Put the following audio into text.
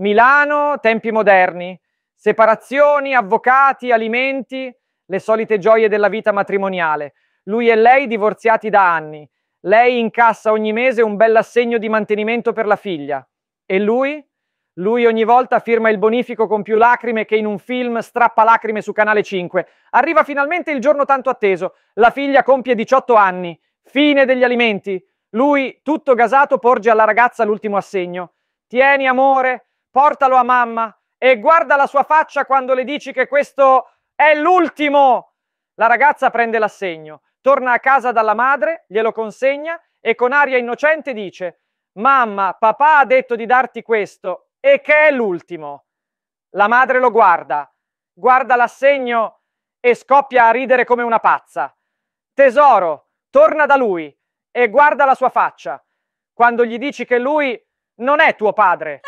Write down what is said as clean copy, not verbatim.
Milano, tempi moderni, separazioni, avvocati, alimenti, le solite gioie della vita matrimoniale. Lui e lei divorziati da anni. Lei incassa ogni mese un bell'assegno di mantenimento per la figlia. E lui? Lui ogni volta firma il bonifico con più lacrime che in un film Strappalacrime su Canale 5. Arriva finalmente il giorno tanto atteso. La figlia compie 18 anni. Fine degli alimenti. Lui, tutto gasato, porge alla ragazza l'ultimo assegno. Tieni, amore, portalo a mamma e guarda la sua faccia quando le dici che questo è l'ultimo. La ragazza prende l'assegno, torna a casa dalla madre, glielo consegna e con aria innocente dice: mamma, papà ha detto di darti questo e che è l'ultimo. La madre lo guarda, guarda l'assegno e scoppia a ridere come una pazza. Tesoro, torna da lui e guarda la sua faccia quando gli dici che lui non è tuo padre.